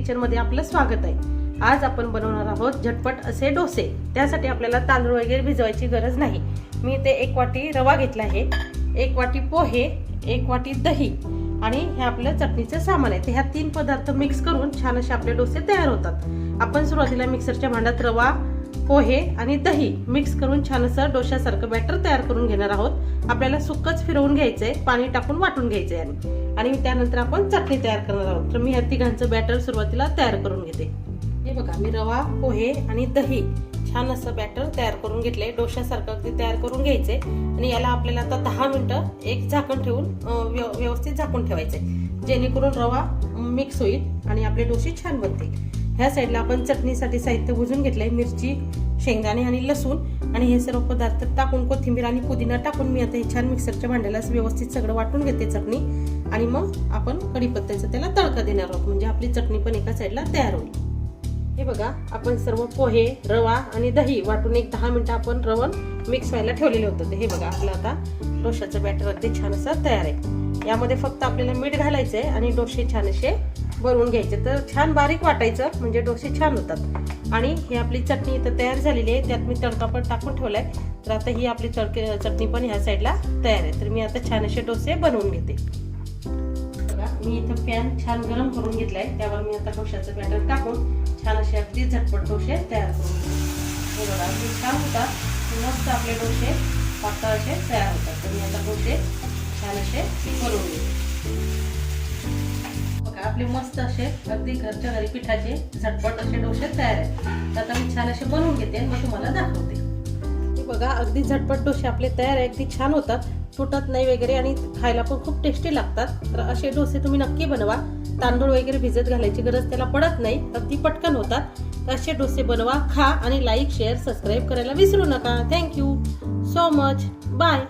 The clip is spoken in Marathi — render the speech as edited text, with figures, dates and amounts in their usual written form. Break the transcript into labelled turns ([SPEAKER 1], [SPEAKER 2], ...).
[SPEAKER 1] किचन मध्ये आपलं स्वागत आहे। आज आपण बनवणार आहोत झटपट असे डोसे। त्यासाठी आपल्याला तांदूळ वगैरे भिजवायची गरज नाही। मी इथे 1 वाटी रवा घेतला आहे, 1 वाटी पोहे, 1 वाटी दही आणि हे आपलं चटणीचं सामान आहे। ह्या 3 पदार्थ मिक्स करून छान असे आपले डोसे तयार होतात। आपण सुरुवातीला मिक्सरच्या भांड्यात रवा, पोहे आणि दही मिक्स करून छान असं डोशासारखं बॅटर तयार करून घेणार आहोत। आपल्याला सुक्कच फिरवून घ्यायचंय, पाणी टाकून वाटून घ्यायचंय आणि त्यानंतर आपण चटणी तयार करणार आहोत। तर मी ह्या तिघांचं बॅटर सुरुवातीला तयार करून घेते। हे बघा, मी रवा, पोहे आणि दही छान असं बॅटर तयार करून घेतलंय। डोशासारखं अगदी तयार करून घ्यायचंय आणि याला आपल्याला आता 10 मिनिटं एक झाकण ठेवून व्यवस्थित झाकून ठेवायचंय, जेणेकरून रवा मिक्स होईल आणि आपले डोसे छान बनतील। ह्या साईडला आपण चटणीसाठी साहित्य भुजून घेतलंय, मिरची, शेंगदाणे आणि लसूण आणि हे सर्व पदार्थ टाकून कोथिंबीर आणि पुदिना टाकून मी आता हे छान मिक्सरच्या भांड्याला व्यवस्थित सगळं वाटून घेते चटणी आणि मग आपण कढीपत्त्याचा त्याला तडका देणार आहोत, म्हणजे आपली चटणी पण एका साईडला तयार होईल। हे बघा, आपण सर्व पोहे, रवा आणि दही वाटून एक 10 मिनिटं आपण रवण मिक्स व्हायला ठेवलेले होते। हे बघा, आपलं आता डोशाचं बॅटर अगदी छान असं तयार आहे। यामध्ये फक्त आपल्याला मीठ घालायचंय आणि डोसे छान असे बनवून घ्यायचे। तर छान बारीक वाटायचं, म्हणजे डोसे छान होतात। आणि ही आपली चटणी इथं तयार झालेली आहे, त्यात मी तडका पण टाकून ठेवलाय। तर आता ही आपली चटणी पण ह्या साईडला तयार आहे। तर मी आता छान असे डोसे बनवून घेते। बघा, मी इथं पॅन छान गरम करून घेतलाय, त्यावर मी आता डोशाचं बॅटर टाकून छान असे अगदी झटपट डोसे तयार करून घेते। हे बघा, अगदी छान होतात, मस्त आपले डोसे पातळ असे तयार होतात। तर मी आता डोसे छान असे बनवून घेते। आपले मस्त असे अगदी घरच्या घरी पिठाचे झटपट असे डोसे तयार आहेत। आता मी छान असे बनवून घेते आणि मग तुम्हाला दाखवते। हे बघा, अगदी झटपट डोसे आपले तयार आहे, अगदी छान होतात, तुटत नाही वगैरे आणि खायला पण खूप टेस्टी लागतात। तर असे डोसे तुम्ही नक्की बनवा, तांदूळ वगैरे भिजत घालायची गरज त्याला पडत नाही, अगदी पटकन होतात। तर असे डोसे बनवा, खा आणि लाईक, शेअर, सबस्क्राईब करायला विसरू नका। Thank you so much, bye.